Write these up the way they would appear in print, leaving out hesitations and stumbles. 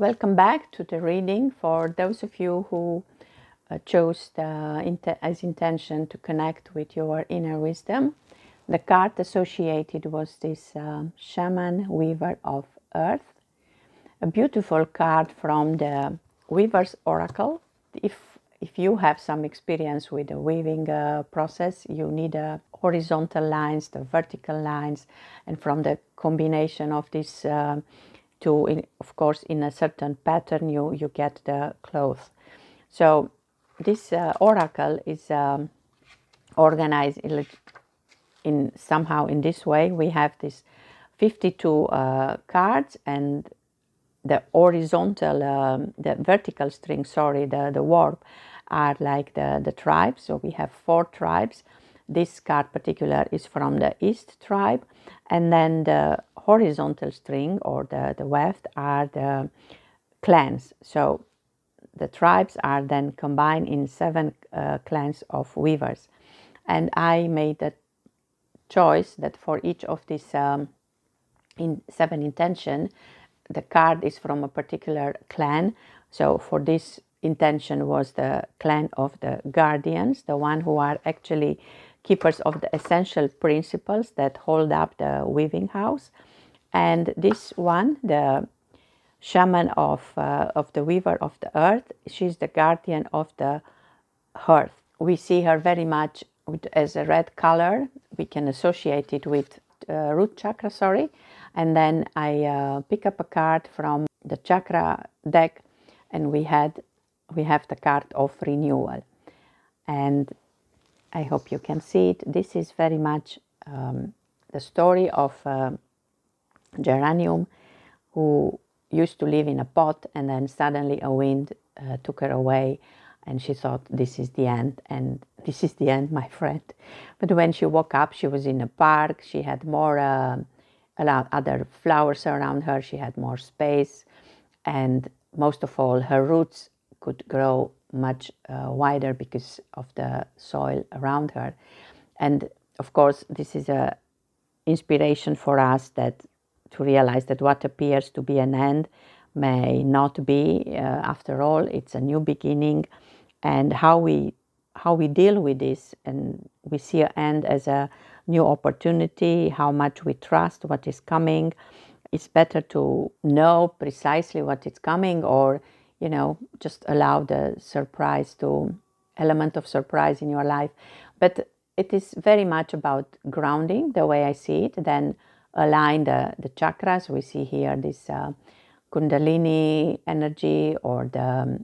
Welcome back to the reading. For those of you who chose as intention to connect with your inner wisdom, the card associated was this Shaman Weaver of Earth, a beautiful card from the Weaver's Oracle. If you have some experience with the weaving process, you need horizontal lines, the vertical lines, and from the combination of these of course, in a certain pattern, you get the cloth. So this oracle is organized in somehow in this way. We have this 52 cards, and the horizontal, the vertical string, sorry, the warp are like the tribes. So we have 4 tribes. This card particular is from the East tribe, and then the horizontal string or the weft are the clans. So the tribes are then combined in 7 clans of weavers. And I made a choice that for each of these 7 intention, the card is from a particular clan. So for this intention was the clan of the guardians, the one who are actually keepers of the essential principles that hold up the weaving house. And this one, the shaman of the weaver of the earth, she's the guardian of the earth. We see her very much as a red color. We can associate it with root chakra, sorry. And then I pick up a card from the chakra deck, and we have the card of renewal. And I hope you can see it. This is very much the story of geranium, who used to live in a pot, and then suddenly a wind took her away, and she thought, this is the end. And this is the end, my friend. But when she woke up, she was in a park. She had more other flowers around her. She had more space, and most of all, her roots could grow much wider because of the soil around her. And of course, this is a inspiration for us that to realize that what appears to be an end may not be. After all, it's a new beginning, and how we deal with this, and we see an end as a new opportunity, how much we trust what is coming. It's better to know precisely what is coming, or just allow the element of surprise in your life. But it is very much about grounding, the way I see it. Then align the chakras. We see here this Kundalini energy, or the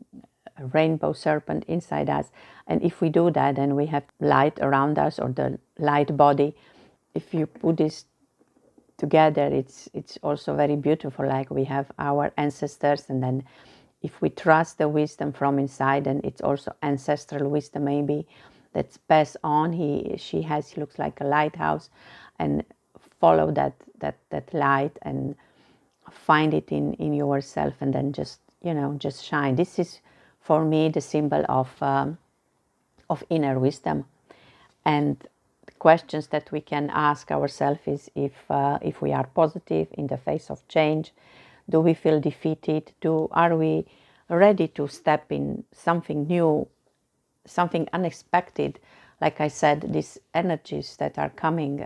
rainbow serpent inside us. And if we do that, then we have light around us, or the light body. If you put this together, it's also very beautiful. Like we have our ancestors, and then if we trust the wisdom from inside, and it's also ancestral wisdom maybe that's passed on. She looks like a lighthouse, and follow that light and find it in yourself, and then just shine. This is for me the symbol of inner wisdom. And the questions that we can ask ourselves is if we are positive in the face of change. Do we feel defeated? Are we ready to step in something new, something unexpected? Like I said, these energies that are coming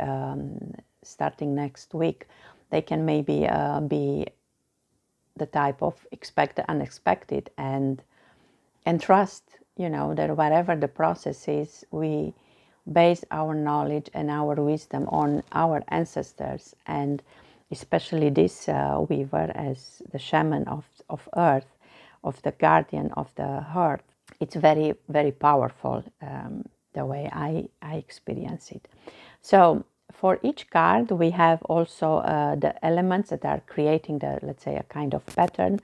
starting next week, they can maybe be the type of expect the unexpected, and trust, that whatever the process is, we base our knowledge and our wisdom on our ancestors, and especially this weaver as the shaman of earth, of the guardian of the earth. It's very, very powerful, the way I experience it. So for each card, we have also the elements that are creating let's say, a kind of pattern.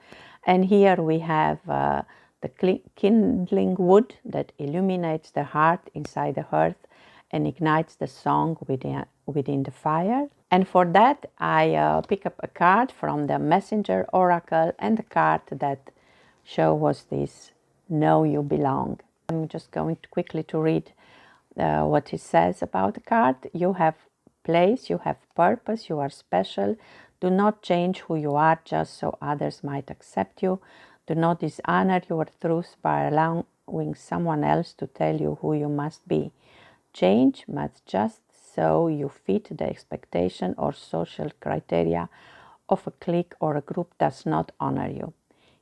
And here we have the kindling wood that illuminates the heart inside the earth and ignites the song within the fire. And for that, I pick up a card from the Messenger Oracle, and the card that was this Know You Belong. I'm just going to quickly to read what it says about the card. You have place, you have purpose, you are special. Do not change who you are just so others might accept you. Do not dishonor your truth by allowing someone else to tell you who you must be. Change must just so you fit the expectation or social criteria of a clique or a group does not honor you.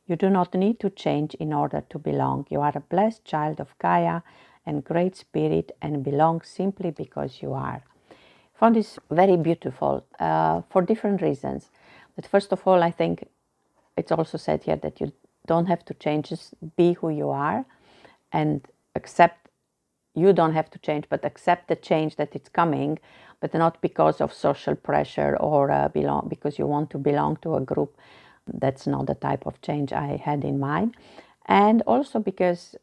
You do not need to change in order to belong. You are a blessed child of Gaia and great spirit and belong simply because you are. I found this very beautiful for different reasons. But first of all, I think it's also said here that you don't have to change, just be who you are and accept. You don't have to change, but accept the change that it's coming, but not because of social pressure or because you want to belong to a group. That's not the type of change I had in mind. And also because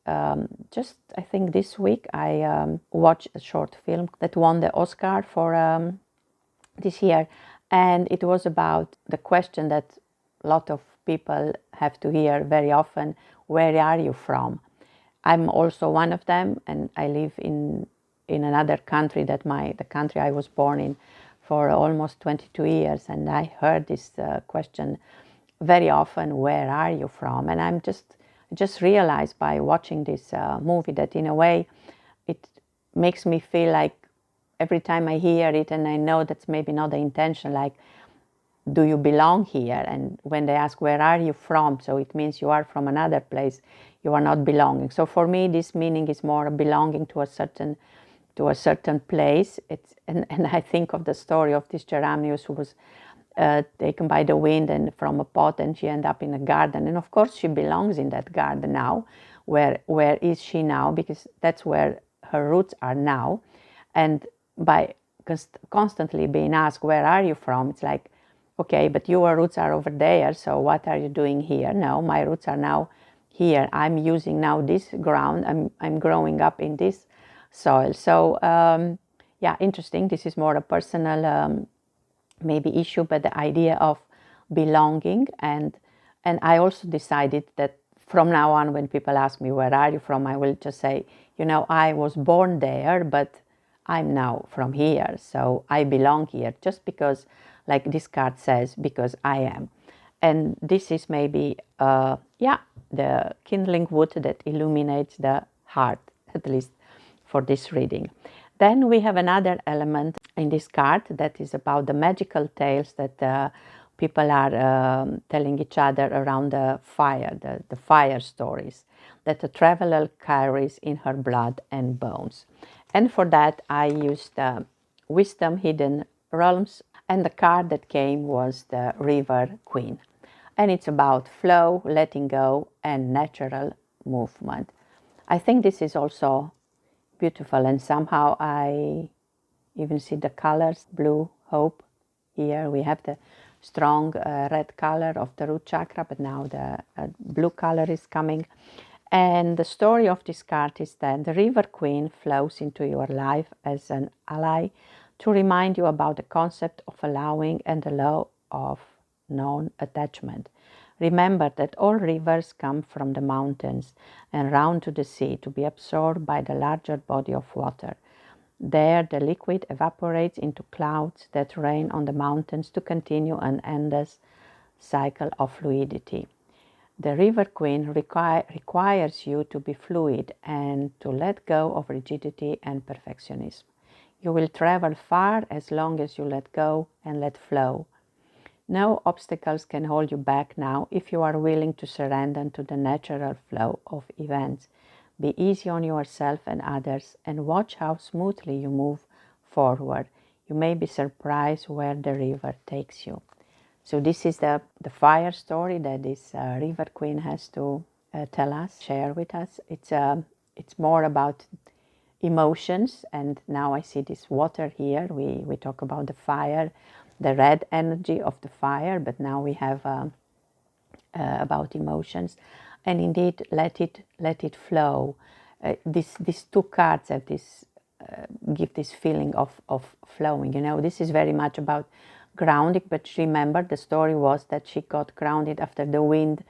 just I think this week I watched a short film that won the Oscar for this year, and it was about the question that a lot of people have to hear very often: where are you from? I'm also one of them, and I live in another country that the country I was born in for almost 22 years, and I heard this question very often: where are you from? And I'm just realized by watching this movie that in a way it makes me feel like every time I hear it, and I know that's maybe not the intention, like, do you belong here? And when they ask, where are you from? So it means you are from another place, you are not belonging. So for me, this meaning is more belonging to a certain place. And I think of the story of this Geranius who was taken by the wind and from a pot, and she ended up in a garden. And of course she belongs in that garden now. Where is she now? Because that's where her roots are now. And by constantly being asked, where are you from? It's like, okay, but your roots are over there, so what are you doing here? No, my roots are now here. I'm using now this ground. I'm growing up in this soil. So yeah, interesting. This is more a personal maybe issue, but the idea of belonging. And I also decided that from now on, when people ask me, where are you from? I will just say, I was born there, but I'm now from here, so I belong here, just because, like this card says, because I am. And this is maybe, the kindling wood that illuminates the heart, at least for this reading. Then we have another element in this card that is about the magical tales that people are telling each other around the fire, the fire stories that the traveler carries in her blood and bones. And for that, I used Wisdom Hidden Realms, and the card that came was the River Queen. And it's about flow, letting go, and natural movement. I think this is also beautiful, and somehow I even see the colors: blue, hope. Here we have the strong red color of the root chakra, but now the blue color is coming. And the story of this card is that the River Queen flows into your life as an ally to remind you about the concept of allowing and the law of non-attachment. Remember that all rivers come from the mountains and round to the sea to be absorbed by the larger body of water. There the liquid evaporates into clouds that rain on the mountains to continue an endless cycle of fluidity. The River Queen requires you to be fluid and to let go of rigidity and perfectionism. You will travel far as long as you let go and let flow. No obstacles can hold you back now if you are willing to surrender to the natural flow of events. Be easy on yourself and others, and watch how smoothly you move forward. You may be surprised where the river takes you. So this is the fire story that this River Queen has to tell us, share with us. It's more about emotions, and now I see this water here. We talk about the fire, the red energy of the fire, but now we have about emotions, and indeed let it flow. These two cards have this give this feeling of flowing. This is very much about grounding, but remember the story was that she got grounded after the wind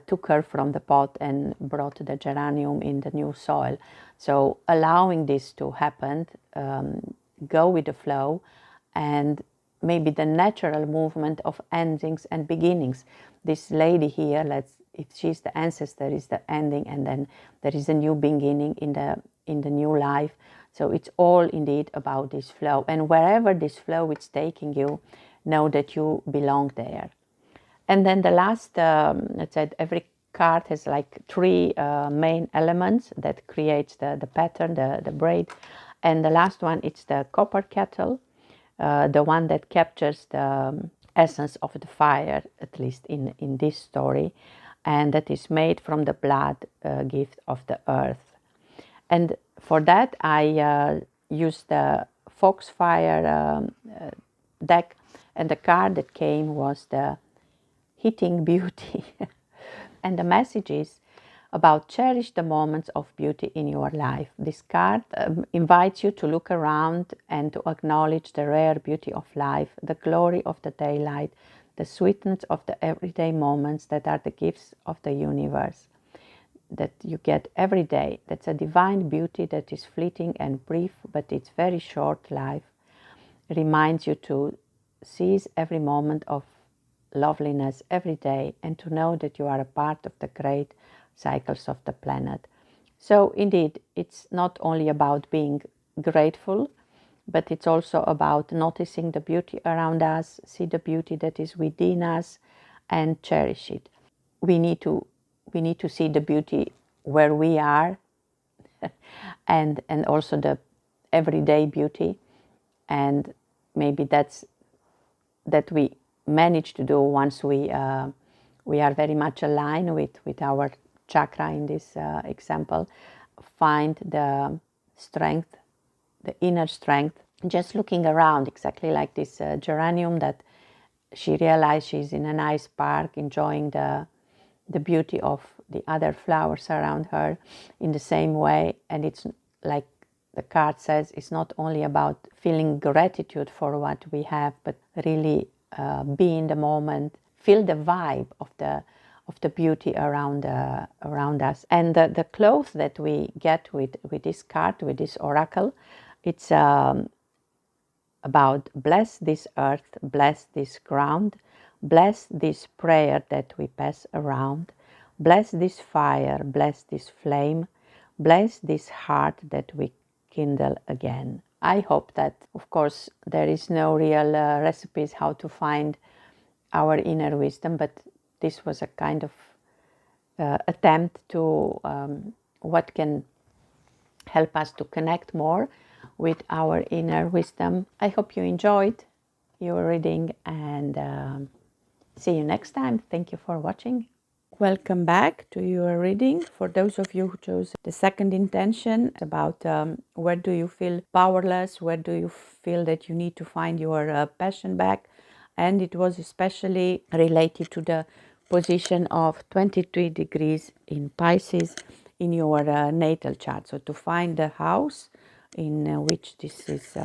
took her from the pot and brought the geranium in the new soil. So allowing this to happen, go with the flow, and maybe the natural movement of endings and beginnings. This lady here, if she's the ancestor, is the ending, and then there is a new beginning in the new life. So it's all indeed about this flow, and wherever this flow is taking you, know that you belong there. And then the last, let's say, every card has like three main elements that creates the pattern, the braid. And the last one, it's the copper kettle, the one that captures the essence of the fire, at least in this story, and that is made from the blood gift of the earth. And for that, I used the Foxfire deck, and the card that came was the Hitting Beauty. And the message is about cherish the moments of beauty in your life. This card invites you to look around and to acknowledge the rare beauty of life, the glory of the daylight, the sweetness of the everyday moments that are the gifts of the universe that you get every day. That's a divine beauty that is fleeting and brief, but it's very short life. It reminds you to seize every moment of loveliness every day, and to know that you are a part of the great cycles of the planet. So indeed, it's not only about being grateful, but it's also about noticing the beauty around us, see the beauty that is within us, and cherish it. We need to see the beauty where we are, and also the everyday beauty, and maybe that we manage to do once we are very much aligned with our chakra in this example. Find the strength, the inner strength, just looking around, exactly like this geranium that she realized she's in a nice park enjoying the beauty of the other flowers around her in the same way. And it's like the card says, it's not only about feeling gratitude for what we have, but really be in the moment, feel the vibe of the beauty around us. And the cloth that we get with this card, with this oracle, it's about bless this earth, bless this ground, bless this prayer that we pass around, bless this fire, bless this flame, bless this heart that we kindle again. I hope that, of course, there is no real recipes how to find our inner wisdom, but this was a kind of attempt to what can help us to connect more with our inner wisdom. I hope you enjoyed your reading, and see you next time. Thank you for watching. Welcome back to your reading. For those of you who chose the second intention, about where do you feel powerless, where do you feel that you need to find your passion back, and it was especially related to the position of 23 degrees in Pisces in your natal chart. So to find the house in which this is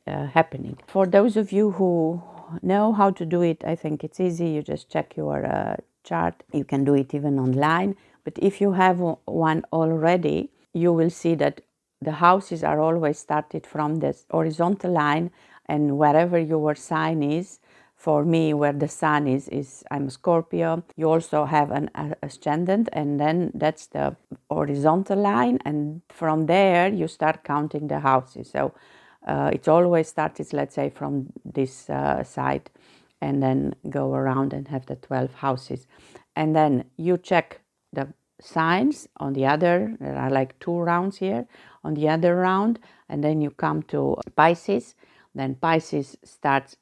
happening. For those of you who know how to do it, I think it's easy. You just check your chart. You can do it even online. But if you have one already, you will see that the houses are always started from this horizontal line, and wherever your sign is, for me, where the sun is I'm a Scorpio. You also have an ascendant, and then that's the horizontal line, and from there you start counting the houses. So it always starts, let's say, from this side, and then go around and have the 12 houses. And then you check the signs on the other, there are like 2 rounds here, on the other round, and then you come to Pisces. Then Pisces starts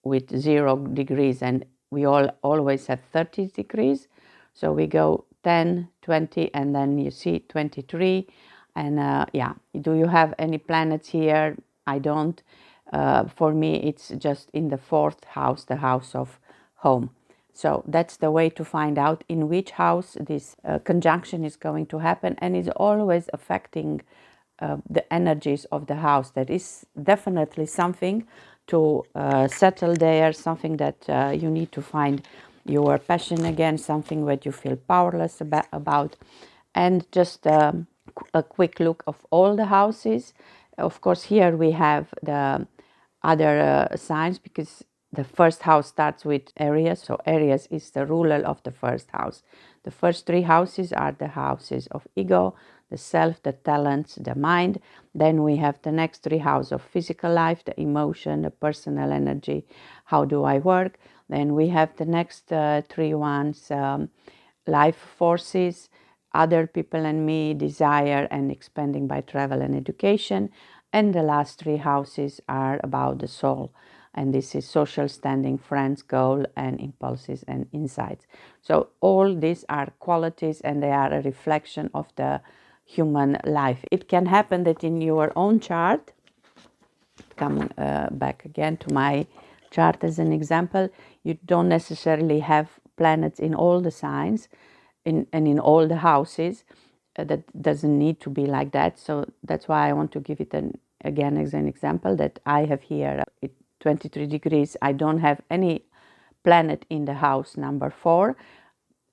with 0 degrees, and we always have 30 degrees. So we go 10, 20, and then you see 23. And yeah, do you have any planets here? I don't. For me, it's just in the 4th house, the house of home. So that's the way to find out in which house this conjunction is going to happen, and is always affecting the energies of the house. That is definitely something to settle there, something that you need to find your passion again, something that you feel powerless about. And just a quick look of all the houses. Of course, here we have the other signs, because the first house starts with Aries, so Aries is the ruler of the first house. The first 3 houses are the houses of ego, the self, the talents, the mind. Then we have the next 3 houses of physical life, the emotion, the personal energy, how do I work. Then we have the next 3 ones, life forces, other people and me, desire, and expanding by travel and education. And the last 3 houses are about the soul. And this is social standing, friends, goal, and impulses and insights. So all these are qualities, and they are a reflection of the human life. It can happen that in your own chart, come back again to my chart as an example, you don't necessarily have planets in all the signs and in all the houses. That doesn't need to be like that. So that's why I want to give it again as an example, that I have here 23 degrees. I don't have any planet in the house number 4.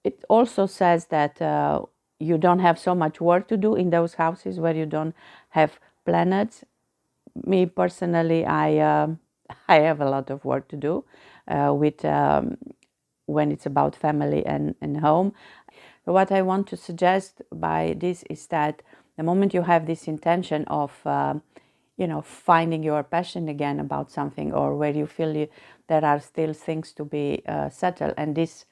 It also says that you don't have so much work to do in those houses where you don't have planets. Me personally, I have a lot of work to do with when it's about family and home. What I want to suggest by this is that the moment you have this intention of finding your passion again about something, or where you feel there are still things to be settled, and this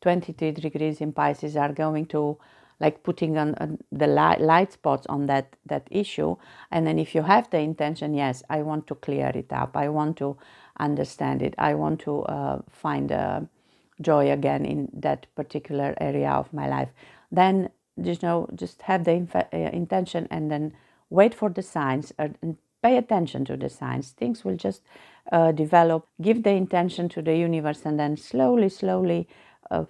23 degrees in Pisces are going to like putting on the light spots on that issue. And then if you have the intention, yes, I want to clear it up, I want to understand it, I want to find joy again in that particular area of my life, then just have the intention, and then wait for the signs, and pay attention to the signs. Things will just develop. Give the intention to the universe, and then slowly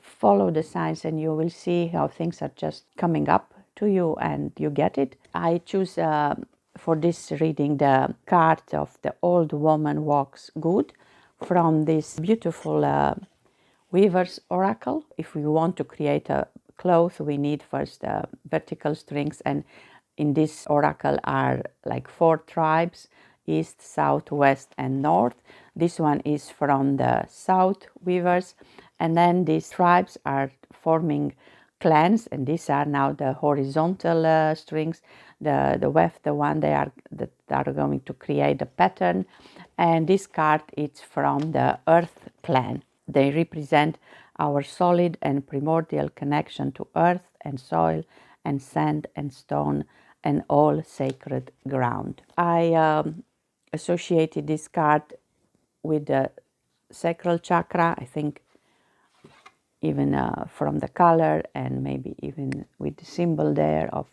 follow the signs, and you will see how things are just coming up to you and you get it. I choose for this reading the card of the Old Woman Walks Good from this beautiful Weaver's Oracle. If we want to create a cloth, we need first vertical strings, and in this oracle are like 4 tribes: east, south, west, and north. This one is from the south weavers, and then these tribes are forming clans, and these are now the horizontal strings. The weft, the one that are going to create the pattern. And this card is from the earth clan. They represent our solid and primordial connection to earth and soil and sand and stone and all sacred ground. I associated this card with the sacral chakra, I think, even from the color, and maybe even with the symbol there of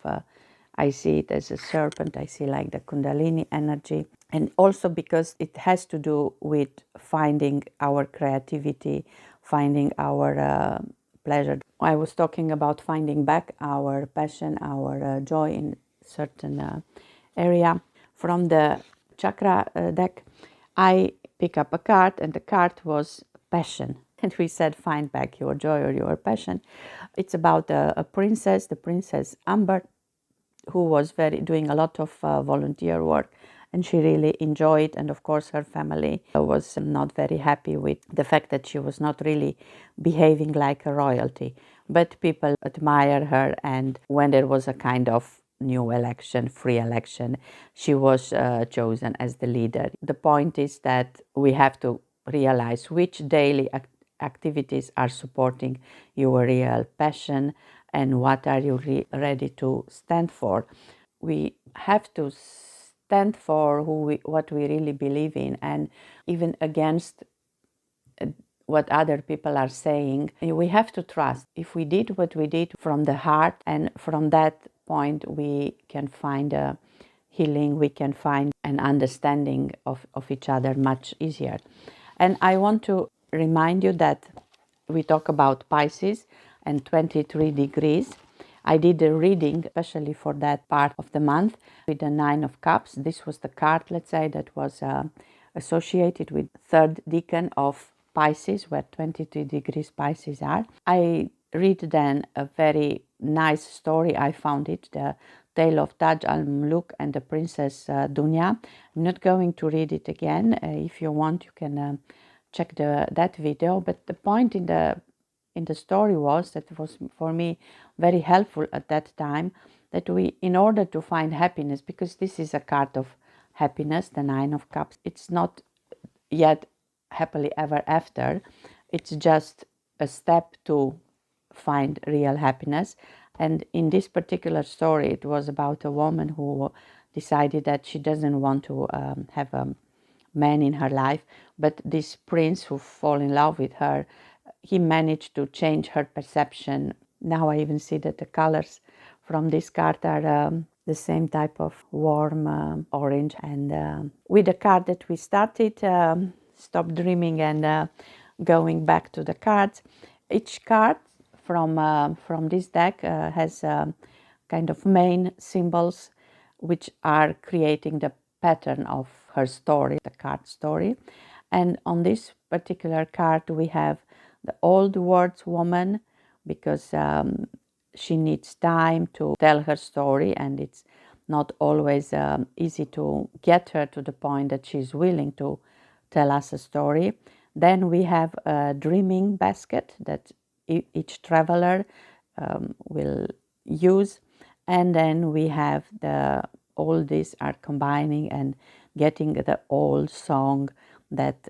I see it as a serpent. I see like the Kundalini energy, and also because it has to do with finding our creativity, finding our pleasure. I was talking about finding back our passion, our joy in certain area. From the chakra deck, I pick up a card, and the card was passion. And we said, find back your joy or your passion. It's about a princess, the Princess Amber, who was doing a lot of volunteer work, and she really enjoyed. And of course, her family was not very happy with the fact that she was not really behaving like a royalty. But people admire her, and when there was a kind of new election, free election, she was chosen as the leader. The point is that we have to realize which daily activities are supporting your real passion, and what are you ready to stand for. We have to stand for what we really believe in, and even against what other people are saying. We have to trust. If we did what we did from the heart, and from that point we can find a healing, we can find an understanding of each other much easier. And I want to remind you that we talk about Pisces and 23 degrees. I did a reading especially for that part of the month with the 9 of Cups. This was the card, let's say, that was associated with third decan of Pisces, where 23 degrees Pisces are. I read then a very nice story. I found it, the Tale of Taj al-Muluk and the Princess Dunya. I'm not going to read it again. If you want, you can check that video. But the point in the story was that it was for me very helpful at that time, that we, in order to find happiness, because this is a card of happiness, the Nine of Cups, it's not yet happily ever after, it's just a step to find real happiness. And in this particular story, it was about a woman who decided that she doesn't want to have a man in her life, but this prince who fall in love with her, he managed to change her perception. Now I even see that the colors from this card are the same type of warm orange. And with the card that we started, Stop Dreaming, and going back to the cards, each card from this deck has kind of main symbols which are creating the pattern of her story, the card story. And on this particular card we have the old words woman, because she needs time to tell her story, and it's not always easy to get her to the point that she's willing to tell us a story. Then we have a dreaming basket that each traveler will use. And then we have all these are combining and getting the old song that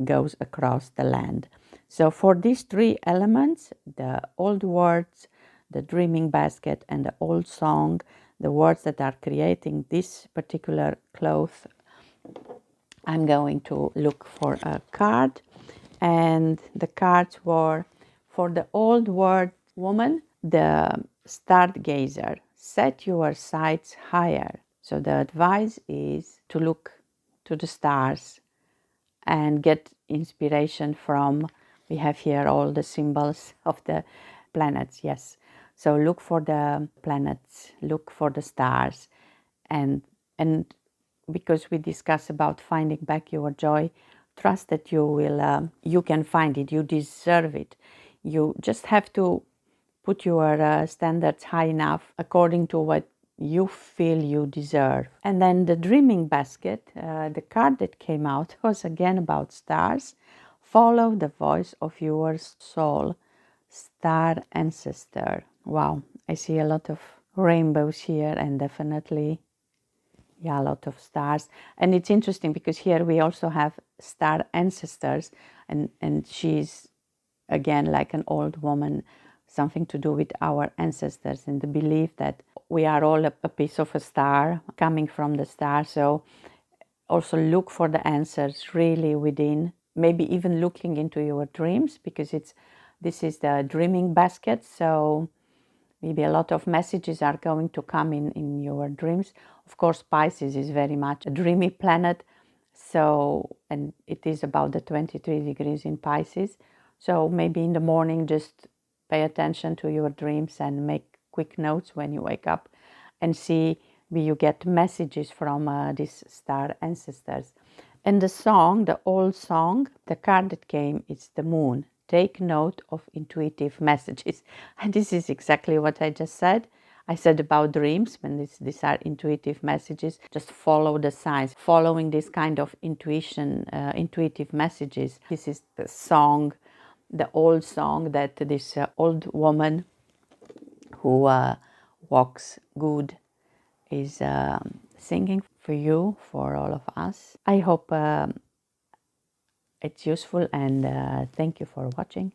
goes across the land. So for these three elements, the old words, the dreaming basket, and the old song, the words that are creating this particular cloth, I'm going to look for a card. And the cards were, for the old word woman, the stargazer. Set your sights higher. So the advice is to look to the stars and get inspiration from, we have here all the symbols of the planets, yes. So look for the planets, look for the stars, and because we discuss about finding back your joy, trust that you can find it, you deserve it. You just have to put your standards high enough according to what you feel you deserve. And then the dreaming basket, the card that came out was again about stars. Follow the voice of your soul, star ancestor. Wow, I see a lot of rainbows here, and definitely, yeah, a lot of stars. And it's interesting because here we also have star ancestors, and she's again like an old woman, something to do with our ancestors and the belief that we are all a piece of a star coming from the star. So also look for the answers really within, maybe even looking into your dreams, because this is the dreaming basket. So maybe a lot of messages are going to come in your dreams. Of course, Pisces is very much a dreamy planet. So, and it is about the 23 degrees in Pisces. So maybe in the morning, just pay attention to your dreams and make quick notes when you wake up, and see where you get messages from these star ancestors. And the song, the old song, the card that came is the moon. Take note of intuitive messages. And this is exactly what I just said. I said about dreams, when these are intuitive messages, just follow the signs, following this kind of intuition, intuitive messages. This is the song, the old song that this old woman who walks good is singing for you, for all of us. I hope it's useful, and thank you for watching.